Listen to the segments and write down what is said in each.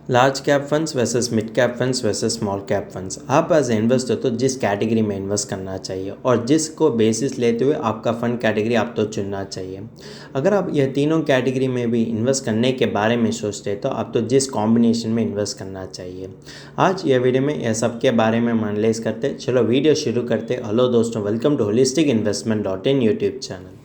Large cap funds versus mid cap funds versus small cap funds. आप as investor तो जिस category में invest करना चाहिए और जिसको बेसिस लेते हुए आपका फंड कैटेगरी आप तो चुनना चाहिए। अगर आप यह तीनों कैटेगरी में भी इन्वेस्ट करने के बारे में सोचते हैं तो आप तो जिस कॉम्बिनेशन में इन्वेस्ट करना चाहिए। आज यह वीडियो में यह सब के बारे में एनालाइज करते। चलो वीडियो शुरू करते। हेलो दोस्तों, welcome to holistic investment dot in YouTube channel.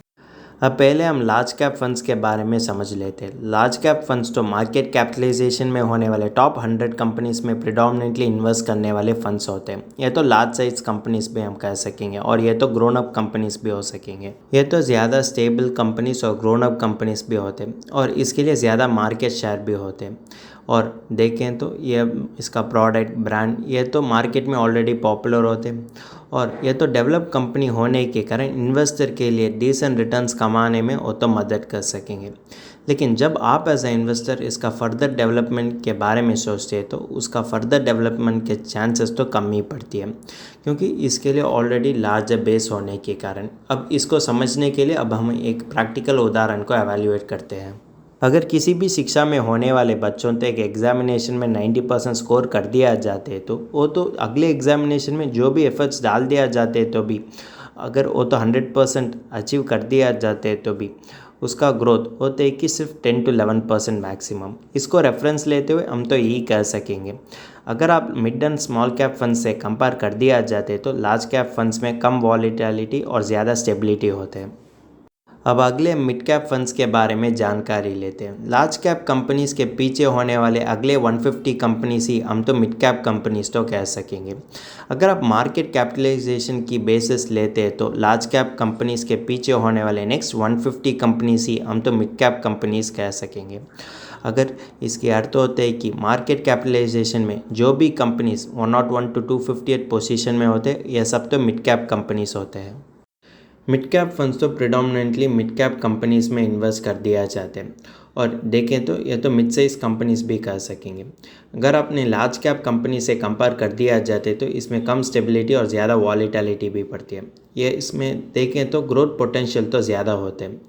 अब पहले हम लार्ज कैप फंड्स के बारे में समझ लेते हैं। लार्ज कैप फंड्स तो मार्केट कैपिटलाइजेशन में होने वाले टॉप 100 कंपनीज में प्रिडोमिनेंटली इन्वेस्ट करने वाले फंड्स होते हैं। ये तो लार्ज साइज कंपनीज भी हम कह सकेंगे और ये तो ग्रोन अप कंपनीज भी हो सकेंगे। ये तो ज़्यादा स्टेबल कंपनीज और ग्रोन अप कंपनीज भी होते हैं और इसके लिए ज़्यादा मार्केट शेयर भी होते हैं। और देखें तो ये इसका प्रोडक्ट ब्रांड ये तो मार्केट में ऑलरेडी पॉपुलर होते हैं और ये तो डेवलप कंपनी होने के कारण इन्वेस्टर के लिए डिसेंट रिटर्न्स कमाने में वो तो मदद कर सकेंगे। लेकिन जब आप एज ए इन्वेस्टर इसका फर्दर डेवलपमेंट के बारे में सोचते हैं तो उसका फर्दर डेवलपमेंट के चांसेस तो कम ही पड़ती है, क्योंकि इसके लिए ऑलरेडी लार्ज बेस होने के कारण। अब इसको समझने के लिए अब हम एक प्रैक्टिकल उदाहरण को एवेल्युएट करते हैं। अगर किसी भी शिक्षा में होने वाले बच्चों तक एग्जामिनेशन में 90% स्कोर कर दिया जाते तो वो तो अगले एग्जामिनेशन में जो भी एफर्ट्स डाल दिया जाते तो भी अगर वो तो 100% अचीव कर दिया जाते तो भी उसका ग्रोथ होते कि सिर्फ 10 to 11% मैक्सिमम। इसको रेफरेंस लेते हुए हम तो यही कह सकेंगे, अगर आप mid and small cap funds से कंपेयर कर दिया जाते तो लार्ज कैप फंड्स में कम वॉलीटिलिटी और ज़्यादा स्टेबिलिटी होते हैं। अब अगले मिड कैप फंड्स के बारे में जानकारी लेते हैं। लार्ज कैप कंपनीज़ के पीछे होने वाले अगले 150 कंपनीज ही हम तो मिड कैप कंपनीज तो कह सकेंगे। अगर आप मार्केट कैपिटलाइजेशन की बेसिस लेते हैं तो लार्ज कैप कंपनीज़ के पीछे होने वाले नेक्स्ट 150 कंपनीज ही हम तो मिड कैप कंपनीज कह सकेंगे। अगर इसके अर्थ होते हैं कि मार्केट कैपिटलाइजेशन में जो भी कंपनीज 101 to 258 पोजीशन में होते हैं यह सब तो मिड कैप कंपनीज होते हैं। मिड कैप फंड्स तो प्रिडोमिनेंटली मिड कैप कंपनीज में इन्वेस्ट कर दिया जाते हैं और देखें तो ये तो मिड साइज कंपनीज भी कह सकेंगे। अगर आपने लार्ज कैप कंपनी से कंपेयर कर दिया जाते तो इसमें कम स्टेबिलिटी और ज़्यादा वॉलीटिलिटी भी पड़ती है। ये इसमें देखें तो ग्रोथ पोटेंशियल तो ज़्यादा होते हैं।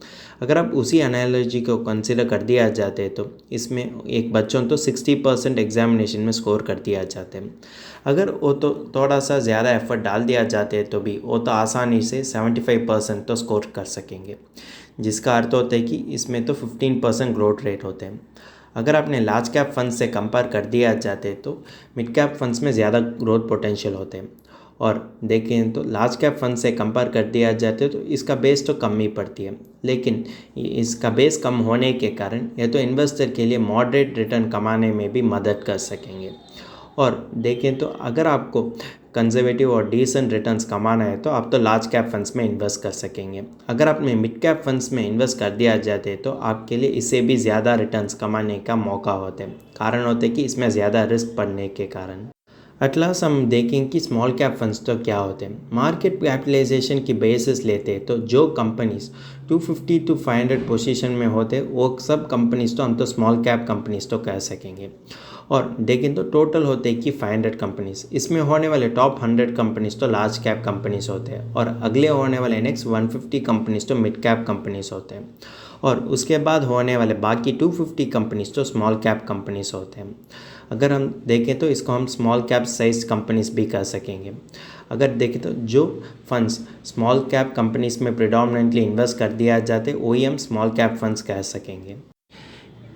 अगर आप उसी एनालॉजी को कंसिडर कर दिया जाते तो इसमें एक बच्चों तो 60% एग्जामिनेशन में स्कोर कर दिया जाते हैं। अगर वो तो थोड़ा सा ज़्यादा एफर्ट डाल दिया जाते तो भी वो तो आसानी से 75% तो स्कोर कर सकेंगे, जिसका अर्थ होता है कि इसमें तो 15% ग्रोथ रेट होते हैं। अगर आपने लार्ज कैप फंड्स से कंपेयर कर दिया जाते तो मिड कैप फंड्स में ज़्यादा ग्रोथ पोटेंशियल होते हैं और देखें तो लार्ज कैप फंड से कंपेयर कर दिया जाते तो इसका बेस तो कम ही पड़ती है। लेकिन इसका बेस कम होने के कारण यह तो इन्वेस्टर के लिए मॉडरेट रिटर्न कमाने में भी मदद कर सकेंगे। और देखें तो अगर आपको कंजर्वेटिव और डिसेंट रिटर्न्स कमाना है तो आप तो लार्ज कैप फंड्स में इन्वेस्ट कर सकेंगे। अगर आपने मिड कैप फंड्स में इन्वेस्ट कर दिया जाते तो आपके लिए इससे भी ज़्यादा रिटर्न्स कमाने का मौका होते हैं। कारण होते कि इसमें ज़्यादा रिस्क पड़ने के कारण। अटलास हम देखें कि स्मॉल कैप फंड्स तो क्या होते हैं। मार्केट कैपिटलाइजेशन की बेसिस लेते हैं तो जो कंपनीज 250 to 500 पोजीशन में होते वो सब कंपनीज तो हम तो स्मॉल कैप कंपनीज तो कह सकेंगे। और देखें तो टोटल होते हैं कि 500 कंपनीज, इसमें होने वाले टॉप 100 कंपनीज तो लार्ज कैप कंपनीज होते हैं और अगले होने वाले नेक्स्ट 150 कंपनीज तो मिड कैप कंपनीज होते हैं और उसके बाद होने वाले बाकी 250 कंपनीज तो स्मॉल कैप कंपनीज होते हैं। अगर हम देखें तो इसको हम स्मॉल कैप साइज कंपनीज भी कह सकेंगे। अगर देखें तो जो फंड्स स्मॉल कैप कंपनीज में प्रिडोमिनेंटली इन्वेस्ट कर दिया जाते वही हम स्मॉल कैप फंड्स कह सकेंगे।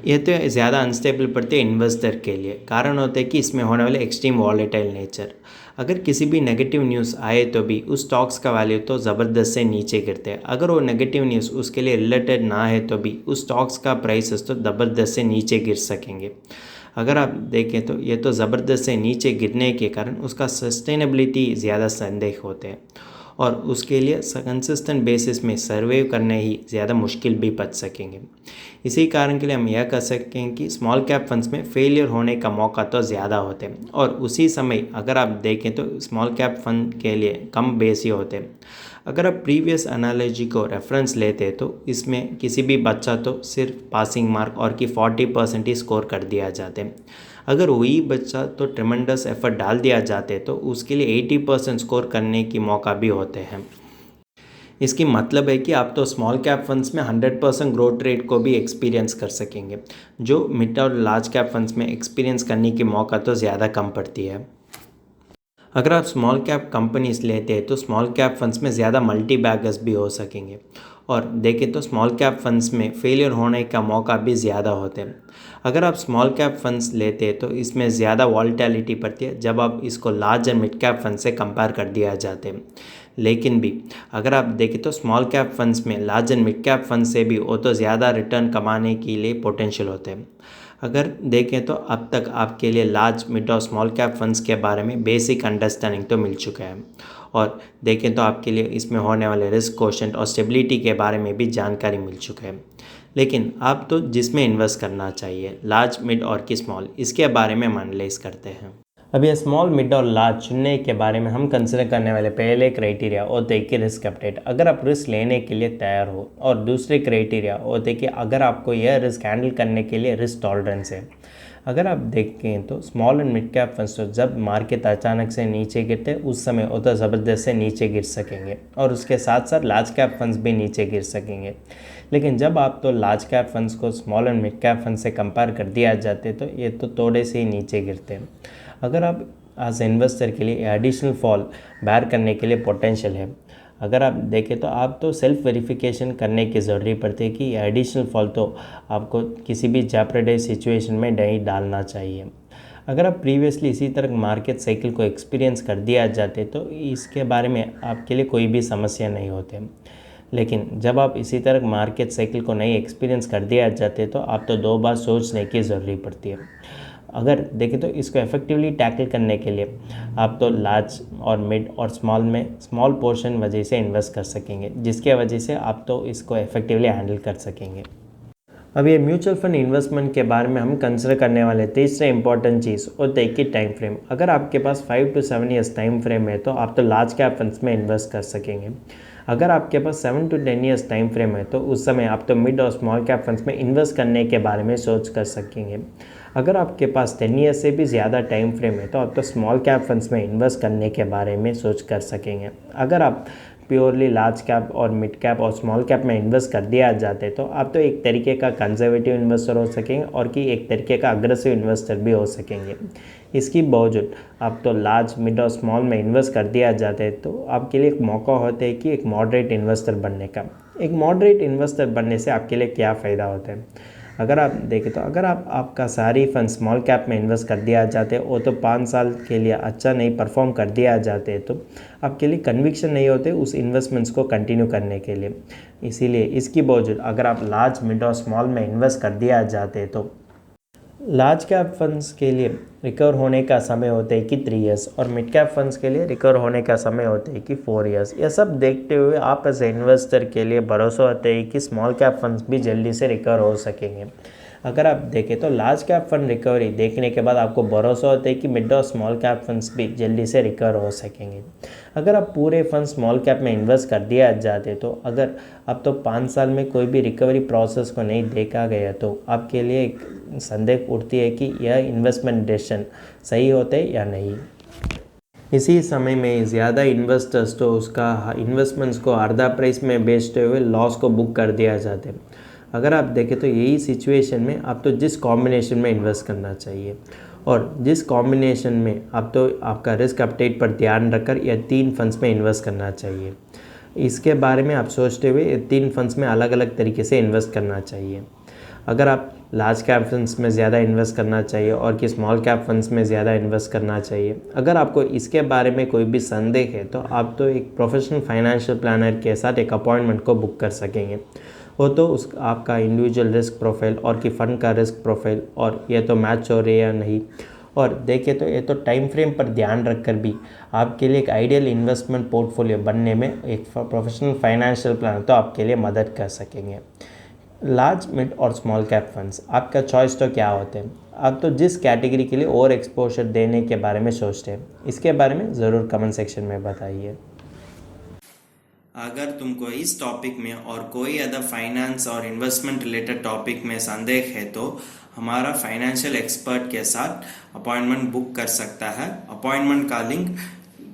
ये तो ज़्यादा अनस्टेबल पड़ते हैं इन्वेस्टर के लिए। कारण होते हैं कि इसमें होने वाले एक्सट्रीम वॉलेटाइल नेचर। अगर किसी भी नेगेटिव न्यूज़ आए तो भी उस स्टॉक्स का वैल्यू तो ज़बरदस्त से नीचे गिरते हैं। अगर वो नेगेटिव न्यूज़ उसके लिए रिलेटेड ना है तो भी उस स्टॉक्स का प्राइसेस तो ज़बरदस्त से नीचे गिर सकेंगे। अगर आप देखें तो ये तो ज़बरदस्त से नीचे गिरने के कारण उसका सस्टेनेबिलिटी ज़्यादा संदेह होते हैं और उसके लिए कंसिस्टेंट बेसिस में सर्वाइव करने ही ज़्यादा मुश्किल भी बच सकेंगे। इसी कारण के लिए हम यह कह सकें कि स्मॉल कैप फंड्स में फेलियर होने का मौका तो ज़्यादा होते हैं और उसी समय अगर आप देखें तो स्मॉल कैप फंड के लिए कम बेस ही होते हैं। अगर आप प्रीवियस एनालॉजी को रेफरेंस लेते तो इसमें किसी भी बच्चा तो सिर्फ पासिंग मार्क और कि 40% ही स्कोर कर दिया जाते हैं। अगर वही बच्चा तो ट्रेमेंडस एफर्ट डाल दिया जाते तो उसके लिए 80% स्कोर करने की मौका भी होते हैं। इसकी मतलब है कि आप तो स्मॉल कैप फंड्स में 100% ग्रोथ रेट को भी एक्सपीरियंस कर सकेंगे, जो मिड और लार्ज कैप फंड्स में एक्सपीरियंस करने की मौका तो ज़्यादा कम पड़ती है। अगर आप स्मॉल कैप कंपनीज लेते हैं तो स्मॉल कैप फंड्स में ज़्यादा मल्टी बैगर्स भी हो सकेंगे, और देखें तो स्मॉल कैप फंड्स में फेलियर होने का मौका भी ज़्यादा होते हैं। अगर आप स्मॉल कैप फंड्स लेते हैं तो इसमें ज़्यादा वॉलेटिलिटी पड़ती है जब आप इसको large and mid cap fund से कंपेयर कर दिया जाते हैं। लेकिन भी अगर आप देखें तो स्मॉल कैप फंड्स में large and mid cap fund से भी वो तो ज़्यादा रिटर्न कमाने के लिए पोटेंशियल होते हैं। अगर देखें तो अब तक आपके लिए लार्ज मिड और स्मॉल कैप फंड्स के बारे में बेसिक अंडरस्टैंडिंग तो मिल चुका है, और देखें तो आपके लिए इसमें होने वाले रिस्क कोशेंट और स्टेबिलिटी के बारे में भी जानकारी मिल चुका है। लेकिन आप तो जिसमें इन्वेस्ट करना चाहिए, लार्ज मिड और कि स्मॉल, इसके बारे में हम एनालाइज करते हैं। अब ये स्मॉल मिड और लार्ज चुनने के बारे में हम कंसिडर करने वाले पहले क्राइटेरिया होते हैं कि रिस्क अपडेट, अगर आप रिस्क लेने के लिए तैयार हो, और दूसरे क्राइटेरिया होते हैं कि अगर आपको यह रिस्क हैंडल करने के लिए रिस्क टॉलरेंस है। अगर आप देखें तो small and mid cap funds तो जब मार्केट अचानक से नीचे गिरते उस समय वो तो ज़बरदस्त से नीचे गिर सकेंगे, और उसके साथ साथ लार्ज कैप फंड्स भी नीचे गिर सकेंगे। लेकिन जब आप तो लार्ज कैप फंड्स को small and mid cap fund से कंपेयर कर दिया जाते तो ये तो थोड़े से ही नीचे गिरते हैं। अगर आप एज इन्वेस्टर के लिए एडिशनल फॉल बैर करने के लिए पोटेंशियल है। अगर आप देखें तो आप तो सेल्फ वेरिफिकेशन करने की ज़रूरी पड़ती है कि एडिशनल फॉल तो आपको किसी भी जेपरडाइज सिचुएशन में नहीं डालना चाहिए। अगर आप प्रीवियसली इसी तरह मार्केट साइकिल को एक्सपीरियंस कर दिया जाते तो इसके बारे में आपके लिए कोई भी समस्या नहीं होते। लेकिन जब आप इसी तरह मार्केट साइकिल को नहीं एक्सपीरियंस कर दिया जाते तो आप तो 2 बार सोचने की ज़रूरी पड़ती है। अगर देखें तो इसको इफेक्टिवली टैकल करने के लिए आप तो लार्ज और मिड और स्मॉल में स्मॉल पोर्शन वजह से इन्वेस्ट कर सकेंगे, जिसके वजह से आप तो इसको इफेक्टिवली हैंडल कर सकेंगे। अब ये म्यूचुअल फंड इन्वेस्टमेंट के बारे में हम कंसिडर करने वाले तीसरे इंपॉर्टेंट चीज़ और देखिए टाइम फ्रेम। अगर आपके पास 5 to 7 ईयर्स टाइम फ्रेम है तो आप तो लार्ज कैप फंड्स में इन्वेस्ट कर सकेंगे। अगर आपके पास 7 to 10 ईयर्स टाइम फ्रेम है तो उस समय आप तो मिड और स्मॉल कैप फंड्स में इन्वेस्ट करने के बारे में सोच कर सकेंगे। अगर आपके पास 10 ईयर्स से भी ज़्यादा टाइम फ्रेम है तो आप तो स्मॉल कैप फंड्स में इन्वेस्ट करने के बारे में सोच कर सकेंगे। अगर आप प्योरली लार्ज कैप और मिड कैप और स्मॉल कैप में इन्वेस्ट कर दिया जाते तो आप तो एक तरीके का कंजर्वेटिव इन्वेस्टर हो सकेंगे और कि एक तरीके का अग्रेसिव इन्वेस्टर भी हो सकेंगे। इसकी बावजूद आप तो लार्ज मिड और स्मॉल में इन्वेस्ट कर दिया जाते तो आपके लिए एक मौका होता है कि एक मॉडरेट इन्वेस्टर बनने का। एक मॉडरेट इन्वेस्टर बनने से आपके लिए क्या फ़ायदा होता है? अगर आप देखें तो अगर आपका सारी फंड स्मॉल कैप में इन्वेस्ट कर दिया जाते वो तो 5 साल के लिए अच्छा नहीं परफॉर्म कर दिया जाते तो आपके लिए कन्विक्शन नहीं होते उस इन्वेस्टमेंट्स को कंटिन्यू करने के लिए। इसीलिए इसकी बावजूद अगर आप लार्ज मिड और स्मॉल में इन्वेस्ट कर दिया जाते तो लार्ज कैप फंड्स के लिए रिकवर होने का समय होता है कि 3 ईयर्स, और मिड कैप फंड्स के लिए रिकवर होने का समय होता है कि 4 ईयर्स। यह सब देखते हुए आप एज इन्वेस्टर के लिए भरोसा होता है कि स्मॉल कैप फंड्स भी जल्दी से रिकवर हो सकेंगे। अगर आप देखें तो लार्ज कैप फंड रिकवरी देखने के बाद आपको भरोसा होता है कि मिड और स्मॉल कैप फंड्स भी जल्दी से रिकवर हो सकेंगे। अगर आप पूरे फंड स्मॉल कैप में इन्वेस्ट कर दिया जाते तो अगर अब तो 5 साल में कोई भी रिकवरी प्रोसेस को नहीं देखा गया तो आपके लिए एक संदेह उठती है कि यह इन्वेस्टमेंट डिसीजन सही होते या नहीं। इसी समय में ज़्यादा इन्वेस्टर्स तो उसका इन्वेस्टमेंट्स को आधा प्राइस में बेचते हुए लॉस को बुक कर दिया जाते हैं। अगर आप देखें तो यही सिचुएशन में आप तो जिस कॉम्बिनेशन में इन्वेस्ट करना चाहिए, और जिस कॉम्बिनेशन में आप तो आपका रिस्क अपडेट पर ध्यान रखकर यह 3 फंड्स में इन्वेस्ट करना चाहिए। इसके बारे में आप सोचते हुए 3 फंड्स में अलग अलग तरीके से इन्वेस्ट करना चाहिए। अगर आप लार्ज कैप फंड्स में ज़्यादा इन्वेस्ट करना चाहिए और कि स्मॉल कैप फंड्स में ज़्यादा इन्वेस्ट करना चाहिए, अगर आपको इसके बारे में कोई भी संदेह है तो आप तो एक प्रोफेशनल फाइनेंशियल प्लानर के साथ एक अपॉइंटमेंट को बुक कर सकेंगे। वो तो उस आपका इंडिविजुअल रिस्क प्रोफाइल और कि फ़ंड का रिस्क प्रोफाइल और ये तो मैच हो रही है या नहीं, और देखें तो ये तो टाइम फ्रेम पर ध्यान रखकर भी आपके लिए एक आइडियल इन्वेस्टमेंट पोर्टफोलियो बनने में एक प्रोफेशनल फाइनेंशियल प्लानर तो आपके लिए मदद कर सकेंगे। लार्ज मिड और स्मॉल कैप फंड्स आपका चॉइस तो क्या होते हैं? आप तो जिस कैटेगरी के लिए ओवर एक्सपोजर देने के बारे में सोचते हैं, इसके बारे में ज़रूर कमेंट सेक्शन में बताइए। अगर तुमको इस टॉपिक में और कोई अदर फाइनेंस और इन्वेस्टमेंट रिलेटेड टॉपिक में संदेह है तो हमारा फाइनेंशियल एक्सपर्ट के साथ अपॉइंटमेंट बुक कर सकता है। अपॉइंटमेंट का लिंक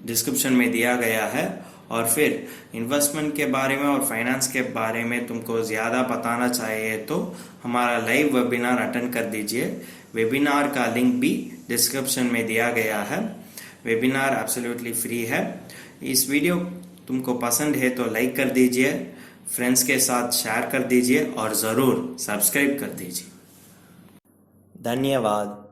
डिस्क्रिप्शन में दिया गया है, और फिर इन्वेस्टमेंट के बारे में और फाइनेंस के बारे में तुमको ज़्यादा बताना चाहिए तो हमारा लाइव वेबिनार अटेंड कर दीजिए। वेबिनार का लिंक भी डिस्क्रिप्शन में दिया गया है। वेबिनार एब्सोल्युटली फ्री है। इस वीडियो तुमको पसंद है तो लाइक कर दीजिए, फ्रेंड्स के साथ शेयर कर दीजिए और ज़रूर सब्सक्राइब कर दीजिए। धन्यवाद।